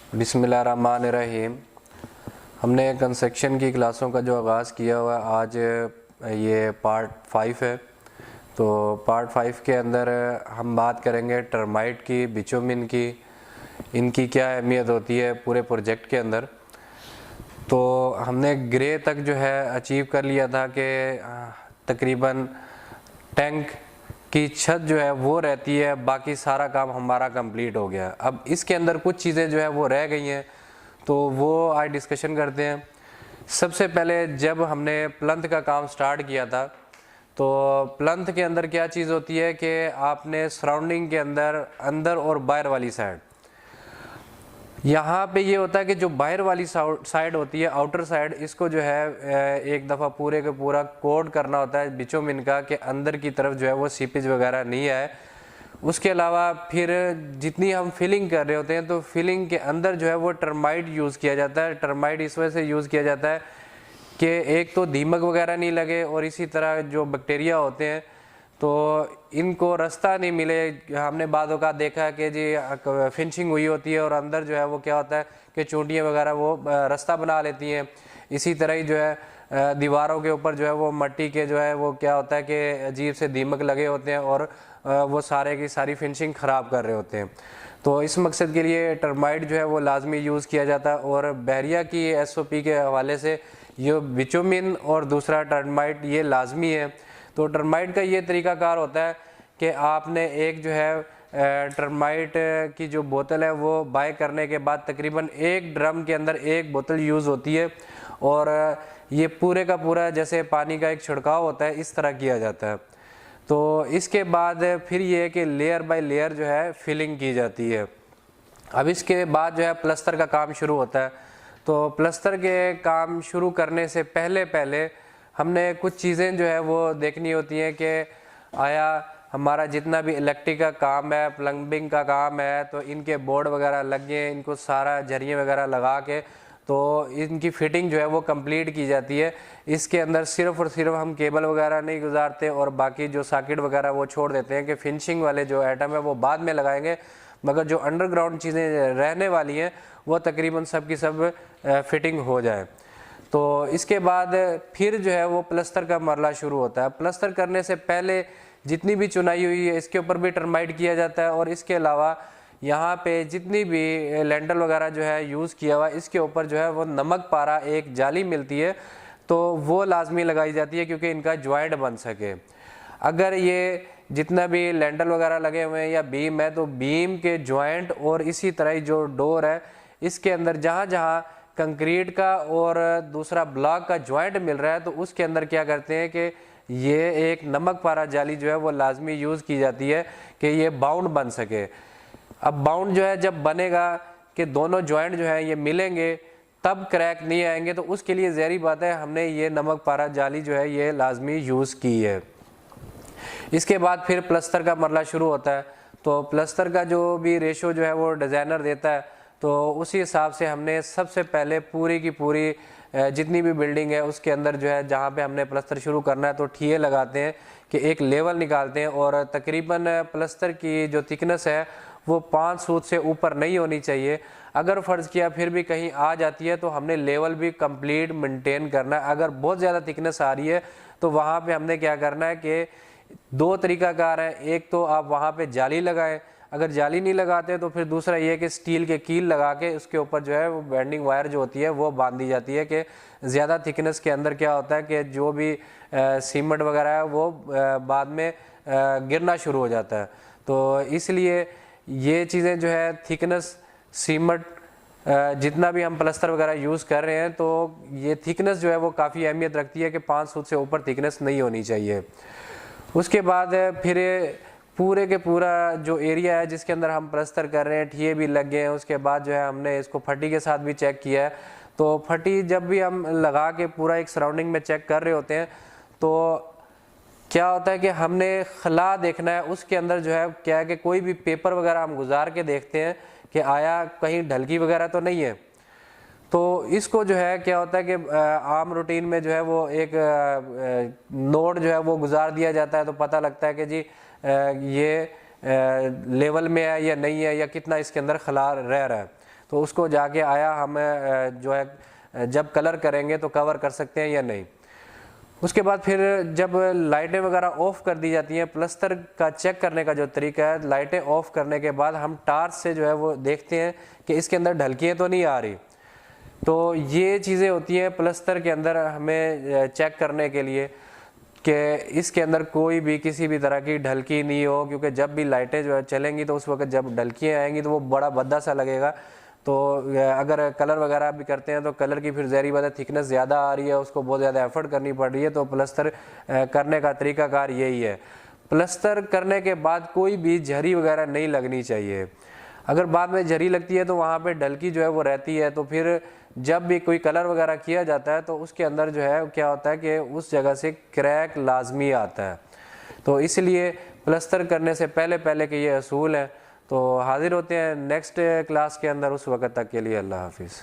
बिस्मिल्लाहिर्रहमानिर्रहीम। हमने कंस्ट्रक्शन की क्लासों का जो आगाज़ किया हुआ आज ये पार्ट 5 है। तो पार्ट 5 के अंदर हम बात करेंगे टर्माइट की, बिचुमिन की, इनकी क्या अहमियत होती है पूरे प्रोजेक्ट के अंदर। तो हमने ग्रे तक जो है अचीव कर लिया था कि तकरीबन टैंक की छत जो है वो रहती है, बाकी सारा काम हमारा कंप्लीट हो गया। अब इसके अंदर कुछ चीज़ें जो है वो रह गई हैं, तो वो आज डिस्कशन करते हैं। सबसे पहले जब हमने प्लंथ का काम स्टार्ट किया था, तो प्लंथ के अंदर क्या चीज़ होती है कि आपने सराउंडिंग के अंदर और बाहर वाली साइड, यहाँ पे ये होता है कि जो बाहर वाली साइड होती है, आउटर साइड, इसको जो है एक दफ़ा पूरे का पूरा कोड करना होता है बिचुमिन का, कि अंदर की तरफ जो है वो सीपेज वगैरह नहीं आए। उसके अलावा फिर जितनी हम फिलिंग कर रहे होते हैं, तो फिलिंग के अंदर जो है वो टर्माइट यूज़ किया जाता है। टर्माइट इस वजह से यूज़ किया जाता है कि एक तो दीमक वगैरह नहीं लगे, और इसी तरह जो बैक्टीरिया होते हैं तो इनको रास्ता नहीं मिले। हमने बाद औक़ात देखा कि जी फिनिशिंग हुई होती है और अंदर जो है वो क्या होता है कि चूंटियाँ वगैरह वो रास्ता बना लेती हैं। इसी तरह ही जो है दीवारों के ऊपर जो है वो मिट्टी के जो है वो क्या होता है कि अजीब से दीमक लगे होते हैं और वो सारे की सारी फिनिशिंग ख़राब कर रहे होते हैं। तो इस मकसद के लिए टर्माइट जो है वो लाजमी यूज़ किया जाता है। और बहरिया की SOP के हवाले से ये बिचुमिन और दूसरा टर्माइट ये लाजमी है। तो टर्माइट का ये तरीक़ाकार होता है कि आपने एक जो है टर्माइट की जो बोतल है वो बाय करने के बाद तकरीबन एक ड्रम के अंदर एक बोतल यूज़ होती है, और ये पूरे का पूरा जैसे पानी का एक छिड़काव होता है इस तरह किया जाता है। तो इसके बाद फिर ये है कि लेयर बाय लेयर जो है फिलिंग की जाती है। अब इसके बाद जो है प्लस्तर का काम शुरू होता है। तो प्लस्तर के काम शुरू करने से पहले हमने कुछ चीज़ें जो है वो देखनी होती हैं कि आया हमारा जितना भी इलेक्ट्रिक का काम है, प्लम्बिंग का काम है, तो इनके बोर्ड वगैरह लगे, इनको सारा जरिए वगैरह लगा के तो इनकी फ़िटिंग जो है वो कंप्लीट की जाती है। इसके अंदर सिर्फ़ और सिर्फ हम केबल वगैरह नहीं गुजारते और बाकी जो सॉकेट वगैरह वो छोड़ देते हैं कि फिनिशिंग वाले जो आइटम है वो बाद में लगाएंगे, मगर जो अंडरग्राउंड चीज़ें रहने वाली हैं वो तकरीबन सब की सब फिटिंग हो जाए। तो इसके बाद फिर जो है वो प्लस्तर का मरला शुरू होता है। प्लस्तर करने से पहले जितनी भी चुनाई हुई है इसके ऊपर भी टर्माइट किया जाता है, और इसके अलावा यहाँ पे जितनी भी लेंटल वगैरह जो है यूज़ किया हुआ इसके ऊपर जो है वो नमक पारा एक जाली मिलती है, तो वो लाजमी लगाई जाती है क्योंकि इनका जॉइंट बन सके। अगर ये जितना भी लेंटल वगैरह लगे हुए हैं या बीम है, तो बीम के जॉइंट और इसी तरह ही जो डोर है इसके अंदर जहाँ जहाँ कंक्रीट का और दूसरा ब्लॉक का जॉइंट मिल रहा है, तो उसके अंदर क्या करते हैं कि ये एक नमक पारा जाली जो है वो लाजमी यूज़ की जाती है कि ये बाउंड बन सके। अब बाउंड जो है जब बनेगा कि दोनों जॉइंट जो है ये मिलेंगे तब क्रैक नहीं आएंगे, तो उसके लिए ज़हरी बात है हमने ये नमक पारा जाली जो है ये लाजमी यूज़ की है। इसके बाद फिर प्लस्तर का मरला शुरू होता है। तो प्लस्तर का जो भी रेशो जो है वो डिज़ाइनर देता है, तो उसी हिसाब से हमने सबसे पहले पूरी की पूरी जितनी भी बिल्डिंग है उसके अंदर जो है जहाँ पे हमने प्लस्तर शुरू करना है तो ठिये लगाते हैं कि एक लेवल निकालते हैं, और तकरीबन प्लस्तर की जो थिकनेस है वो 5 फुट से ऊपर नहीं होनी चाहिए। अगर फ़र्ज़ किया फिर भी कहीं आ जाती है तो हमने लेवल भी कंप्लीट मेंटेन करना है। अगर बहुत ज़्यादा थिकनेस आ रही है तो वहाँ पे हमने क्या करना है कि दो तरीक़ाकार है। एक तो आप वहाँ पे जाली लगाएं, अगर जाली नहीं लगाते तो फिर दूसरा ये कि स्टील के कील लगा के उसके ऊपर जो है वो बेंडिंग वायर जो होती है वो बांध दी जाती है कि ज़्यादा थिकनेस के अंदर क्या होता है कि जो भी सीमेंट वगैरह है वो बाद में गिरना शुरू हो जाता है। तो इसलिए ये चीज़ें जो है थिकनेस सीमेंट जितना भी हम प्लस्तर वगैरह यूज़ कर रहे हैं तो ये थिकनेस जो है वो काफ़ी अहमियत रखती है कि 5 फुट से ऊपर थिकनेस नहीं होनी चाहिए। उसके बाद फिर पूरे के पूरा जो एरिया है जिसके अंदर हम प्लस्तर कर रहे हैं ठिये भी लग गए हैं, उसके बाद जो है हमने इसको फटी के साथ भी चेक किया है। तो फटी जब भी हम लगा के पूरा एक सराउंडिंग में चेक कर रहे होते हैं तो क्या होता है कि हमने खला देखना है उसके अंदर जो है क्या है कि कोई भी पेपर वगैरह हम गुजार के देखते हैं कि आया कहीं ढलकी वगैरह तो नहीं है। तो इसको जो है क्या होता है कि आम रूटीन में जो है वो एक नोट जो है वो गुजार दिया जाता है, तो पता लगता है कि जी ये लेवल में है या नहीं है, या कितना इसके अंदर खला रह रहा है। तो उसको जाके आया हमें जो है जब कलर करेंगे तो कवर कर सकते हैं या नहीं। उसके बाद फिर जब लाइटें वगैरह ऑफ़ कर दी जाती हैं, प्लस्तर का चेक करने का जो तरीका है, लाइटें ऑफ़ करने के बाद हम टार्च से जो है वो देखते हैं कि इसके अंदर ढलकियाँ तो नहीं आ रही। तो ये चीज़ें होती हैं प्लस्तर के अंदर हमें चेक करने के लिए कि इसके अंदर कोई भी किसी भी तरह की ढलकी नहीं हो, क्योंकि जब भी लाइटें जो है चलेंगी तो उस वक्त जब ढलकियाँ आएंगी तो वो बड़ा भद्दा सा लगेगा। तो अगर कलर वगैरह भी करते हैं तो कलर की फिर ज़ाहिर बात है थिकनेस ज़्यादा आ रही है, उसको बहुत ज़्यादा एफर्ट करनी पड़ रही है। तो प्लस्तर करने का तरीकाकार यही है। प्लस्तर करने के बाद कोई भी झरी वगैरह नहीं लगनी चाहिए। अगर बाद में झरी लगती है तो वहाँ पे ढलकी जो है वो रहती है, तो फिर जब भी कोई कलर वगैरह किया जाता है तो उसके अंदर जो है क्या होता है कि उस जगह से क्रैक लाजमी आता है। तो इसलिए प्लस्तर करने से पहले पहले के ये असूल है। तो हाजिर होते हैं नेक्स्ट क्लास के अंदर, उस वक्त तक के लिए अल्लाह हाफिज़।